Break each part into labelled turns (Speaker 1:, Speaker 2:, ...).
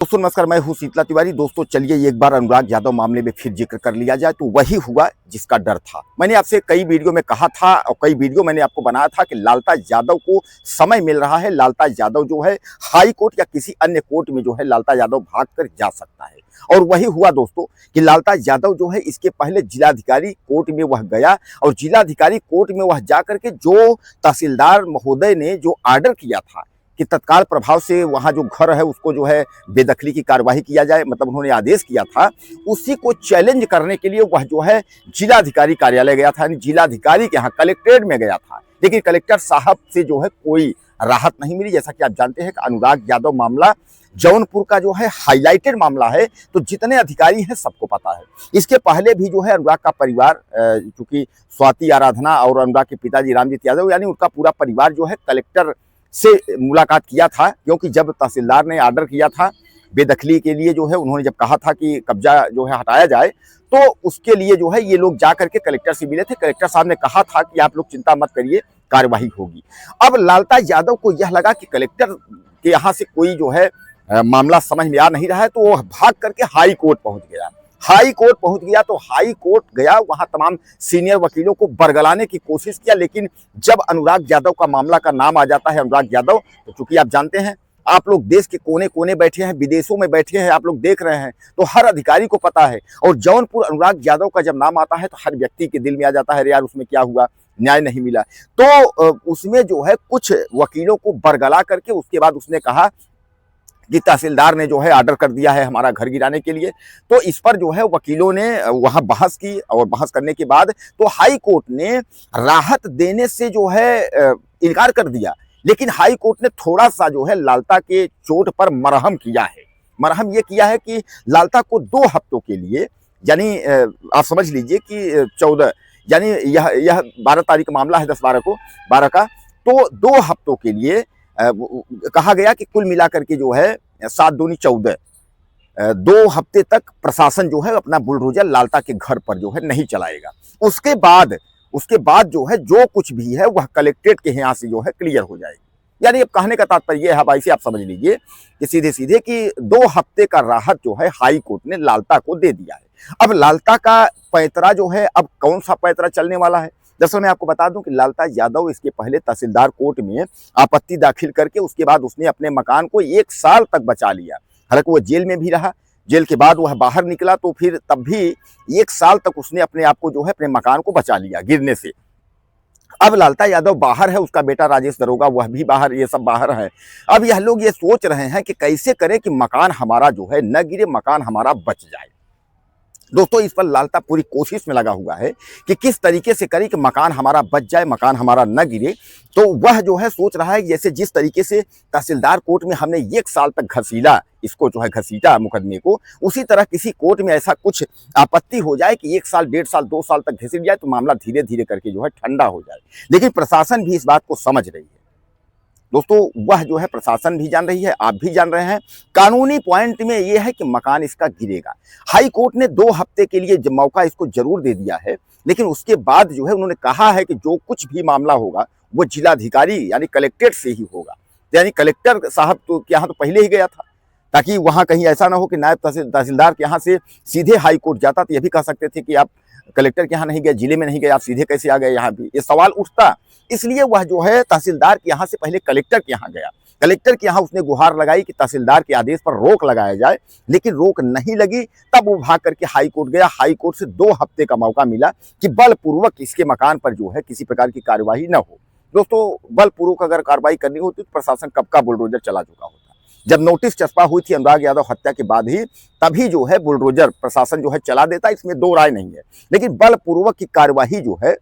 Speaker 1: दोस्तों नमस्कार, मैं हूं शीतला तिवारी। दोस्तों चलिए एक बार अनुराग यादव मामले में फिर जिक्र कर लिया जाए। तो वही हुआ जिसका डर था। मैंने आपसे कई वीडियो में कहा था और कई वीडियो मैंने आपको बनाया था कि लालताज यादव को समय मिल रहा है। लालताज यादव जो है हाई कोर्ट या किसी अन्य कोर्ट में जो है लालताज यादव भाग कर जा सकता है। और वही हुआ दोस्तों कि लालताज यादव जो है इसके पहले जिलाधिकारी कोर्ट में वह गया और जिलाधिकारी कोर्ट में वह जाकर के जो तहसीलदार महोदय ने जो ऑर्डर किया था कि तत्काल प्रभाव से वहां जो घर है उसको जो है बेदखली की कार्यवाही किया जाए, मतलब उन्होंने आदेश किया था, उसी को चैलेंज करने के लिए वह जो है जिलाधिकारी कार्यालय गया था, जिलाधिकारी के यहाँ कलेक्ट्रेट में गया था। लेकिन कलेक्टर साहब से जो है कोई राहत नहीं मिली। जैसा कि आप जानते हैं कि अनुराग यादव मामला जौनपुर का जो है हाईलाइटेड मामला है, तो जितने अधिकारी हैं सबको पता है। इसके पहले भी जो है अनुराग का परिवार, चूंकि स्वाति आराधना और अनुराग के पिताजी रामजीत यादव यानी उनका पूरा परिवार जो है कलेक्टर से मुलाकात किया था, क्योंकि जब तहसीलदार ने ऑर्डर किया था बेदखली के लिए, जो है उन्होंने जब कहा था कि कब्जा जो है हटाया जाए, तो उसके लिए जो है ये लोग जा करके कलेक्टर से मिले थे। कलेक्टर साहब ने कहा था कि आप लोग चिंता मत करिए, कार्यवाही होगी। अब लालताज यादव को यह लगा कि कलेक्टर के यहाँ से कोई जो है मामला समझ में आ नहीं रहा है, तो वो भाग करके हाई कोर्ट पहुंच गया। हाई कोर्ट पहुंच गया तो हाई कोर्ट गया, वहां तमाम सीनियर वकीलों को बरगलाने की कोशिश किया। लेकिन जब अनुराग यादव का मामला का नाम आ जाता है, अनुराग यादव, तो चूंकि आप जानते हैं, आप लोग देश के कोने कोने बैठे हैं, विदेशों में बैठे हैं, आप लोग देख रहे हैं, तो हर अधिकारी को पता है। और जौनपुर अनुराग यादव का जब नाम आता है तो हर व्यक्ति के दिल में आ जाता है, यार उसमें क्या हुआ, न्याय नहीं मिला। तो उसमें जो है कुछ वकीलों को बरगला करके उसके बाद उसने कहा कि तहसीलदार ने जो है ऑर्डर कर दिया है हमारा घर गिराने के लिए। तो इस पर जो है वकीलों ने वहां बहस की और बहस करने के बाद तो हाई कोर्ट ने राहत देने से जो है इनकार कर दिया। लेकिन हाई कोर्ट ने थोड़ा सा जो है लालता के चोट पर मरहम किया है। मरहम ये किया है कि लालता को 2 हफ्तों के लिए, यानी आप समझ लीजिए कि 14, यानी यह 12 तारीख का मामला है, 10-12 को 12 का, तो 2 हफ्तों के लिए कहा गया कि कुल मिलाकर के जो है 7 दूनी 14, 2 हफ्ते तक प्रशासन जो है अपना बुलडोजर लालता के घर पर जो है नहीं चलाएगा। उसके बाद जो है जो कुछ भी है वह कलेक्ट्रेट के यहाँ से जो है क्लियर हो जाएगी। यानी अब कहने का तात्पर्य है, भाई से आप समझ लीजिए कि सीधे सीधे कि 2 हफ्ते का राहत जो है हाई कोर्ट ने लालता को दे दिया है। अब लालता का पैतरा जो है, अब कौन सा पैतरा चलने वाला है? दरअसल मैं आपको बता दूं कि लालताज यादव इसके पहले तहसीलदार कोर्ट में आपत्ति दाखिल करके उसके बाद उसने अपने मकान को 1 साल तक बचा लिया। हालांकि वो जेल में भी रहा, जेल के बाद वह बाहर निकला तो फिर तब भी 1 साल तक उसने अपने आप को जो है अपने मकान को बचा लिया गिरने से। अब लालताज यादव बाहर है, उसका बेटा राजेश दरोगा वह भी बाहर, ये सब बाहर है। अब यह लोग ये सोच रहे हैं कि कैसे करें कि मकान हमारा जो है न गिरे, मकान हमारा बच जाए। दोस्तों इस पर लालता पूरी कोशिश में लगा हुआ है कि किस तरीके से करें कि मकान हमारा बच जाए, मकान हमारा न गिरे। तो वह जो है सोच रहा है जैसे जिस तरीके से तहसीलदार कोर्ट में हमने 1 साल तक घसीटा, इसको जो है घसीटा मुकदमे को, उसी तरह किसी कोर्ट में ऐसा कुछ आपत्ति हो जाए कि 1 साल, 1.5 साल, 2 साल तक घसीट जाए, तो मामला धीरे धीरे करके जो है ठंडा हो जाए। लेकिन प्रशासन भी इस बात को समझ रही है दोस्तों, वह जो है प्रशासन भी जान रही है, आप भी जान रहे हैं। कानूनी पॉइंट में यह है कि मकान इसका गिरेगा। हाई कोर्ट ने 2 हफ्ते के लिए मौका इसको जरूर दे दिया है, लेकिन उसके बाद जो है उन्होंने कहा है कि जो कुछ भी मामला होगा वो जिलाधिकारी यानी कलेक्ट्रेट से ही होगा। यानी कलेक्टर साहब तो के यहाँ तो पहले ही गया था, ताकि वहां कहीं ऐसा ना हो कि नायब तहसीलदार के यहाँ से सीधे हाई कोर्ट जाता, तो ये भी कह सकते थे कि आप कलेक्टर के यहाँ नहीं गए, जिले में नहीं गए, आप सीधे कैसे आ गए यहाँ भी, ये सवाल उठता। इसलिए वह जो है तहसीलदार के यहाँ से पहले कलेक्टर के यहाँ गया। कलेक्टर के यहाँ उसने गुहार लगाई कि तहसीलदार के आदेश पर रोक लगाया जाए, लेकिन रोक नहीं लगी। तब वो भाग करके हाई कोर्ट गया। हाई कोर्ट से 2 हफ्ते का मौका मिला कि बलपूर्वक इसके मकान पर जो है किसी प्रकार की कार्यवाही न हो। दोस्तों बलपूर्वक अगर कार्रवाई करनी होती तो प्रशासन कब का बुलडोजर चला चुका होता। जब नोटिस चस्पा हुई थी अनुराग यादव हत्या के बाद ही, तभी जो है बुलडोजर प्रशासन जो है चला देता, इसमें 2 राय नहीं है। लेकिन बलपूर्वक की कार्यवाही जो है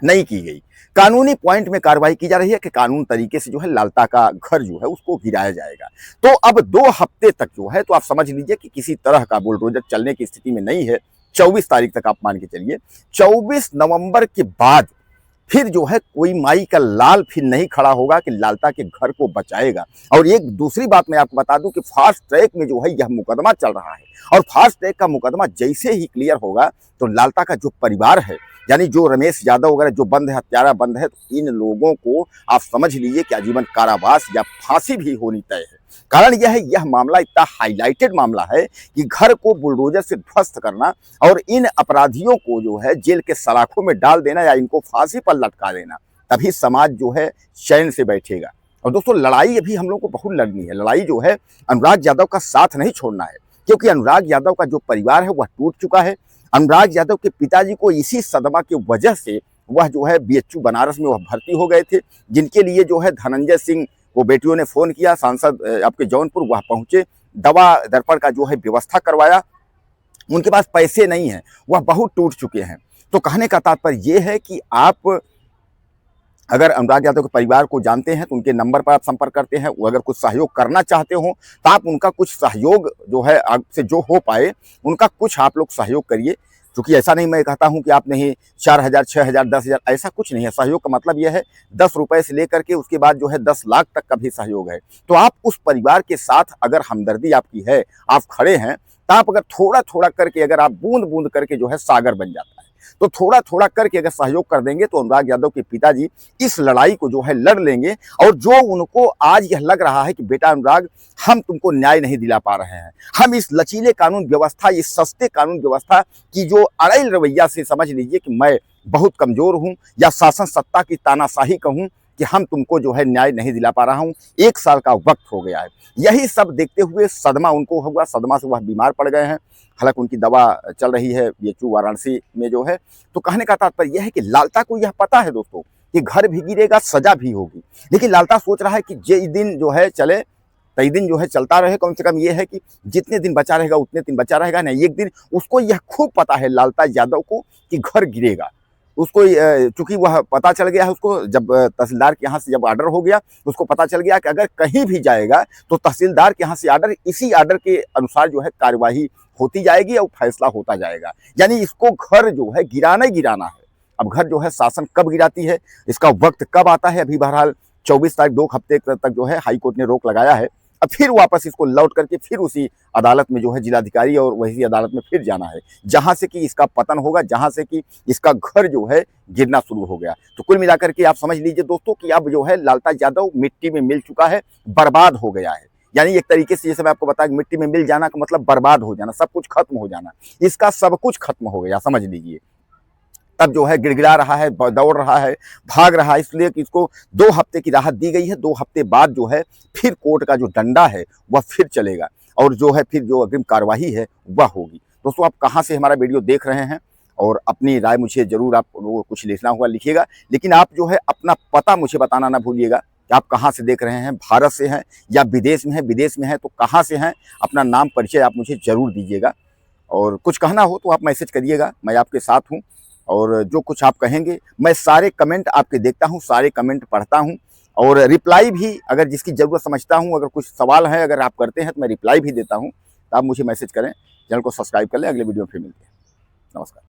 Speaker 1: नहीं की गई। कानूनी पॉइंट में कार्रवाई की जा रही है कि कानून तरीके से जो है लालता का घर जो है उसको गिराया जाएगा। तो अब 2 हफ्ते तक जो है, तो आप समझ लीजिए कि किसी तरह का बुलडोजर चलने की स्थिति में नहीं है। 24 तारीख तक आप मान के चलिए, 24 नवंबर के बाद फिर जो है कोई माई का लाल फिर नहीं खड़ा होगा कि लालता के घर को बचाएगा। और एक दूसरी बात मैं आपको बता दूं कि फास्ट ट्रैक में जो है यह मुकदमा चल रहा है, और फास्ट ट्रैक का मुकदमा जैसे ही क्लियर होगा तो लालता का जो परिवार है, यानी जो रमेश यादव वगैरह जो बंद है, हत्यारा बंद है, तो इन लोगों को आप समझ लीजिए कि आजीवन कारावास या फांसी भी होनी तय है। कारण यह है, यह मामला इतना हाईलाइटेड मामला है कि घर को बुलडोजर से ध्वस्त करना और इन अपराधियों को जो है जेल के सलाखों में डाल देना या इनको फांसी पर लटका देना, तभी समाज जो है चैन से बैठेगा। और दोस्तों, लड़ाई अभी हम लोग को बहुत लड़नी है। लड़ाई जो है अनुराग यादव का साथ नहीं छोड़ना है, क्योंकि अनुराग यादव का जो परिवार है वह टूट चुका है। अनुराग यादव के पिताजी को इसी सदमा की वजह से वह जो है बीएचयू बनारस में वह भर्ती हो गए थे, जिनके लिए जो है धनंजय सिंह को बेटियों ने फोन किया, सांसद आपके जौनपुर, वह पहुंचे, दवा दर्पण का जो है व्यवस्था करवाया। उनके पास पैसे नहीं है, वह बहुत टूट चुके हैं। तो कहने का तात्पर्य यह है कि आप अगर अनुराग यादव के परिवार को जानते हैं तो उनके नंबर पर आप संपर्क करते हैं। वो अगर कुछ सहयोग करना चाहते हो तो आप उनका कुछ सहयोग जो है आपसे जो हो पाए उनका कुछ आप लोग सहयोग करिए। क्योंकि ऐसा नहीं मैं कहता हूं कि आप नहीं 4,000, 6,000, 10,000, ऐसा कुछ नहीं है। सहयोग का मतलब यह है 10 रुपए से लेकर के उसके बाद जो है 10 लाख तक का भी सहयोग है। तो आप उस परिवार के साथ अगर हमदर्दी आपकी है, आप खड़े हैं, तो आप अगर थोड़ा थोड़ा करके, अगर आप बूंद बूंद करके जो है सागर बन जाता है। तो थोड़ा थोड़ा करके अगर सहयोग कर देंगे तो अनुराग यादव के पिताजी इस लड़ाई को जो है लड़ लेंगे। और जो उनको आज यह लग रहा है कि बेटा अनुराग, हम तुमको न्याय नहीं दिला पा रहे हैं, हम इस लचीले कानून व्यवस्था, इस सस्ते कानून व्यवस्था की जो अड़ैल रवैया से समझ लीजिए कि मैं बहुत कमजोर हूं, या शासन सत्ता की तानाशाही कहूं कि हम तुमको जो है न्याय नहीं दिला पा रहा हूं, 1 साल का वक्त हो गया है। यही सब देखते हुए सदमा उनको हुआ, सदमा से वह बीमार पड़ गए हैं। हालांकि उनकी दवा चल रही है बीएचयू वाराणसी में जो है। तो कहने का तात्पर्य यह है कि लालता को यह पता है दोस्तों कि घर भी गिरेगा, सजा भी होगी, लेकिन लालता सोच रहा है कि ये दिन जो है चले, कई दिन जो है चलता रहे। कम से कम ये है कि जितने दिन बचा रहेगा उतने दिन बचा रहेगा, नहीं एक दिन उसको यह खूब पता है लालता यादव को कि घर गिरेगा। उसको चूंकि वह पता चल गया है, उसको जब तहसीलदार के यहाँ से जब ऑर्डर हो गया, उसको पता चल गया कि अगर कहीं भी जाएगा तो तहसीलदार के यहाँ से ऑर्डर, इसी ऑर्डर के अनुसार जो है कार्यवाही होती जाएगी और फैसला होता जाएगा। यानी इसको घर जो है गिराना ही गिराना है। अब घर जो है शासन कब गिराती है, इसका वक्त कब आता है, अभी बहरहाल 24 तारीख 2 हफ्ते तक जो है हाईकोर्ट ने रोक लगाया है। अब फिर वापस इसको लौट करके फिर उसी अदालत में जो है जिलाधिकारी और वही अदालत में फिर जाना है, जहां से कि इसका पतन होगा, जहां से कि इसका घर जो है गिरना शुरू हो गया। तो कुल मिलाकर के आप समझ लीजिए दोस्तों कि अब जो है लालता यादव मिट्टी में मिल चुका है, बर्बाद हो गया है। यानी एक तरीके से जैसे मैं आपको बताया, मिट्टी में मिल जाना का मतलब बर्बाद हो जाना, सब कुछ खत्म हो जाना। इसका सब कुछ खत्म हो गया, समझ लीजिए। तब जो है गिड़गिड़ा रहा है, दौड़ रहा है, भाग रहा है, इसलिए कि इसको 2 हफ्ते की राहत दी गई है। 2 हफ्ते बाद जो है फिर कोर्ट का जो डंडा है वह फिर चलेगा और जो है फिर जो अग्रिम कार्यवाही है वह होगी। दोस्तों, आप कहाँ से हमारा वीडियो देख रहे हैं और अपनी राय मुझे जरूर आप लोगों को कुछ लिखना हुआ लिखिएगा, लेकिन आप जो है अपना पता मुझे बताना ना भूलिएगा कि आप कहाँ से देख रहे हैं, भारत से हैं या विदेश में हैं। विदेश में हैं तो कहाँ से हैं, अपना नाम परिचय आप मुझे जरूर दीजिएगा। और कुछ कहना हो तो आप मैसेज करिएगा, मैं आपके साथ हूँ। और जो कुछ आप कहेंगे, मैं सारे कमेंट आपके देखता हूँ, सारे कमेंट पढ़ता हूँ और रिप्लाई भी अगर जिसकी ज़रूरत समझता हूँ, अगर कुछ सवाल है अगर आप करते हैं तो मैं रिप्लाई भी देता हूँ। तो आप मुझे मैसेज करें, चैनल को सब्सक्राइब कर लें। अगले वीडियो में फिर मिलते हैं। नमस्कार।